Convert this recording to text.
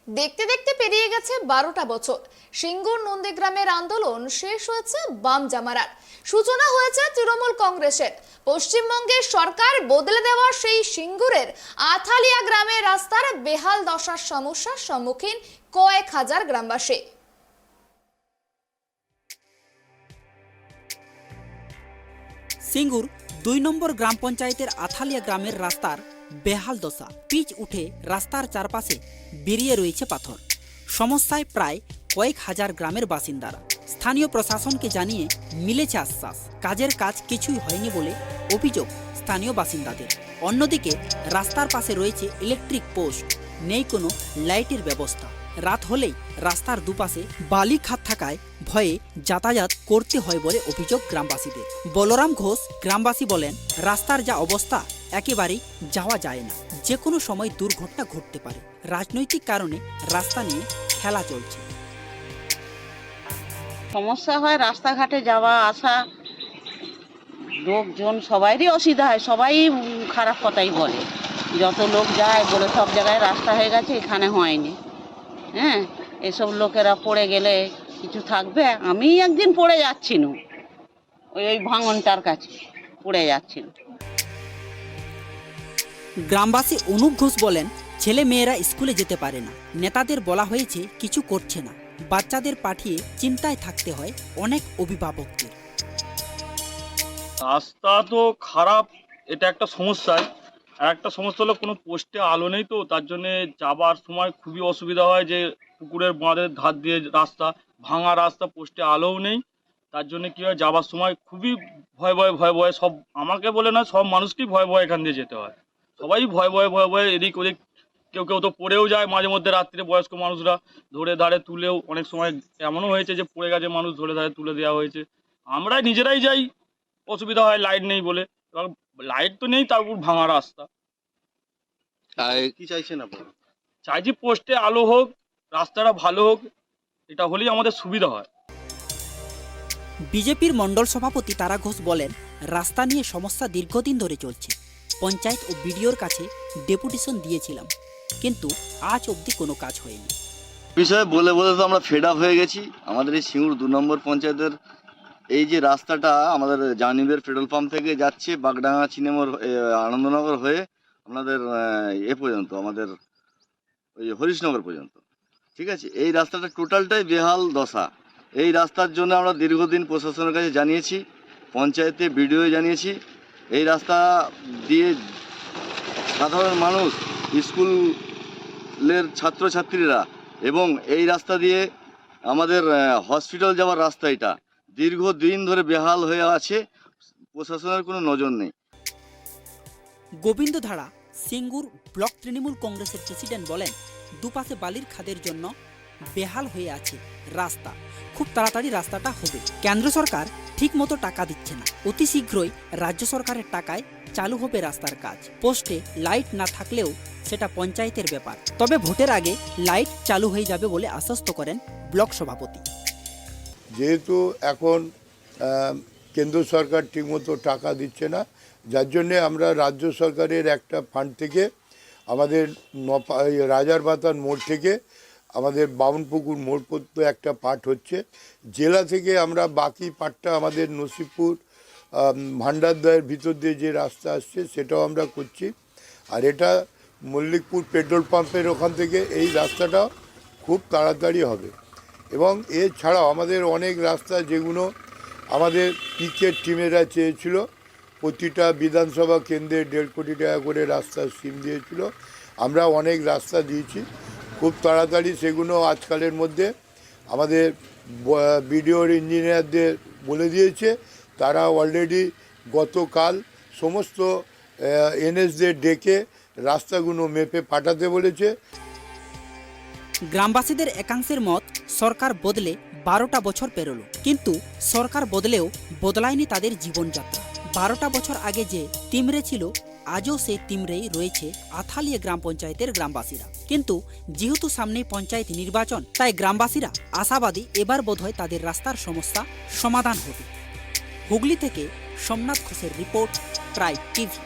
দেখতে দেখতে পেরিয়ে গেছে 12টা বছর। সিঙ্গুর নন্দীগ্রামের আন্দোলন শেষ হয়েছে বাম জামারার, সূচনা হয়েছে তৃণমূল কংগ্রেসের। পশ্চিমবঙ্গের সরকার বদলে দেওয়া সেই সিঙ্গুরের আথালিয়া গ্রামের রাস্তার বেহাল দশার সমস্যার সম্মুখীন কয়েক হাজার গ্রামবাসী। সিঙ্গুর 2 নম্বর গ্রাম পঞ্চায়েতের আথালিয়া গ্রামের রাস্তার বেহাল দশা। পিচ উঠে রাস্তার চারপাশে বেরিয়ে রয়েছে পাথর। সমস্যায় প্রায় কয়েক হাজার গ্রামের বাসিন্দারা স্থানীয় প্রশাসনকে জানিয়ে মিলেছে আশ্বাস। কাজের কাজ কিছুই হয়নি বলে অভিযোগ স্থানীয় বাসিন্দাদের। অন্যদিকে রাস্তার পাশে রয়েছে ইলেকট্রিক পোস্ট, নেই কোনো লাইটের ব্যবস্থা। রাত হলেই রাস্তার দুপাশে বালি খাত থাকায় ভয়ে যাতায়াত করতে হয় বলে অভিযোগ গ্রামবাসীদের। বলরাম ঘোষ গ্রামবাসী বলেন, রাস্তার যা অবস্থা একেবারেই যাওয়া যায় না, যে কোনো সময় দুর্ঘটনা ঘটতে পারে। রাজনৈতিক কারণে রাস্তা নিয়ে খেলা চলছে। সমস্যা হয় রাস্তাঘাটে যাওয়া আসা, লোকজন সবাইরই অসুবিধা হয়। সবাই খারাপ কথাই বলে, যত লোক যায় বলে সব জায়গায় রাস্তা হয়ে গেছে, এখানে হয়নি। হ্যাঁ, এসব লোকেরা পড়ে গেলে কিছু থাকবে? আমি একদিন পড়ে যাচ্ছিল, ওই ভাঙনটার কাছে পড়ে যাচ্ছিল। গ্রামবাসী অনুপ ঘোষ বলেন, ছেলে মেয়েরা স্কুলে যেতে পারে না, নেতাদের বলা হয়েছে কিছু করছে না, বাচ্চাদের পাঠিয়ে চিন্তায় থাকতে হয় অনেক অভিভাবকদের। রাস্তা তো খারাপ, এটা একটা সমস্যায়। আর একটা সমস্যা হলো কোনো পোস্টে আলো নেই, তো তার জন্যে যাবার সময় খুবই অসুবিধা হয়। যে পুকুরের বাঁধের ধার দিয়ে রাস্তা, ভাঙা রাস্তা, পোস্টে আলোও নেই। তার জন্য কী হয়, যাবার সময় খুবই ভয় ভয়ে সব, আমাকে বলে না, সব মানুষকেই ভয়ে এখান দিয়ে যেতে হয়। সবাই ভয়ে এদিক ওদিক, কেউ তো পড়েও যায় মাঝে মধ্যে রাত্রে। বয়স্ক মানুষরা ধরে ধারে তুলেও, অনেক সময় এমনও হয়েছে যে পড়ে গেছে মানুষ, ধরে ধারে তুলে দেওয়া হয়েছে। আমরা নিজেরাই যাই, অসুবিধা হয় লাইট নেই বলে। এবার লাইট তো নেই, তার উপর ভাঙা রাস্তা। কি চাইছেন আপনারা? চাইছি পোস্টে আলো হোক, রাস্তাটা ভালো হোক, এটা হলেই আমাদের সুবিধা হয়। বিজেপির মণ্ডল সভাপতি তারা ঘোষ বলেন, রাস্তা নিয়ে সমস্যা দীর্ঘদিন ধরে চলছে। পঞ্চায়েত ও বিডিওর কাছে ডেপুটেশন দিয়েছিলাম, কিন্তু আজ অবধি কোনো কাজ হয়নি। বিষয়ে বলে তো আমরা ফেড আপ হয়ে গেছি। আমাদের এই সিঙ্গুর 2 নম্বর পঞ্চায়েতের এই যে রাস্তাটা আমাদের জানিবের পেট্রোল পাম্প থেকে যাচ্ছে বাগডাঙ্গা চিনেমোর আনন্দনগর হয়ে আপনাদের পর্যন্ত, আমাদের ওই হরিশনগর পর্যন্ত, ঠিক আছে। এই রাস্তাটা টোটালটাই বেহাল দশা। এই রাস্তার জন্য আমরা দীর্ঘদিন প্রশাসনের কাছে জানিয়েছি, পঞ্চায়েতে বিডিও জানিয়েছি। এই রাস্তা দিয়ে সাধারণ মানুষ, স্কুলের ছাত্রছাত্রীরা এবং এই রাস্তা দিয়ে আমাদের হসপিটাল যাওয়ার রাস্তা, এটা দীর্ঘদিন ধরে বেহাল হয়ে আছে, প্রশাসনের কোনো নজর নেই। গোবিন্দ ধারা সিঙ্গুর ব্লক তৃণমূল কংগ্রেসের প্রেসিডেন্ট বলেন, দুপাশে বালির খাদের জন্য বেহাল হয়ে আছে রাস্তা। খুব তাড়াতাড়ি রাস্তাটা হবে। কেন্দ্র সরকার ঠিক মতো টাকা দিচ্ছে না, অতি শীঘ্রই রাজ্য সরকারের টাকায় চালু হবে রাস্তার কাজ। পোস্টে লাইট না থাকলেও সেটা পঞ্চায়েতের ব্যাপার, তবে ভোটের আগে লাইট চালু হয়ে যাবে বলে আশ্বস্ত করেন ব্লক সভাপতি। যেহেতু এখন কেন্দ্র সরকার ঠিকমতো টাকা দিচ্ছে না, যার জন্যে আমরা রাজ্য সরকারের একটা ফান্ড থেকে আমাদের রাজার বাতান মোড় থেকে আমাদের বামনপুকুর মোড় পর্যন্ত একটা পার্ট হচ্ছে। জেলা থেকে আমরা বাকি পার্টটা আমাদের নসিবপুর ভান্ডারদয়ের ভিতর দিয়ে যে রাস্তা আসছে সেটাও আমরা করছি। আর এটা মল্লিকপুর পেট্রোল পাম্পের ওখান থেকে এই রাস্তাটা খুব তাড়াতাড়ি হবে। এবং এছাড়াও আমাদের অনেক রাস্তা যেগুলো আমাদের পিকের টিমেরা চেয়েছিল, প্রতিটা বিধানসভা কেন্দ্রে 1.5 কোটি টাকা করে রাস্তার স্কিম দিয়েছিল, আমরা অনেক রাস্তা দিয়েছি। খুব তাড়াতাড়ি সেগুলো আজকালের মধ্যে আমাদের বিডিওর ইঞ্জিনিয়ারদের বলে দিয়েছে, তারা অলরেডি গতকাল সমস্ত এনএসদের ডেকে রাস্তাগুলো মেপে পাঠাতে বলেছে। গ্রামবাসীদের একাংশের মত, সরকার বদলে 12টা বছর পেরোলো, কিন্তু সরকার বদলেও বদলায়নি তাদের জীবনযাত্রা। 12টা বছর আগে যে তিমরে ছিল, আজও সেই তিমরেই রয়েছে আথালিয়া গ্রাম পঞ্চায়েতের গ্রামবাসীরা। কিন্তু যেহেতু সামনেই পঞ্চায়েত নির্বাচন, তাই গ্রামবাসীরা আশাবাদী এবার বোধহয় তাদের রাস্তার সমস্যা সমাধান হবে। হুগলি থেকে সোমনাথ ঘোষের রিপোর্ট, ট্রাইব টিভি।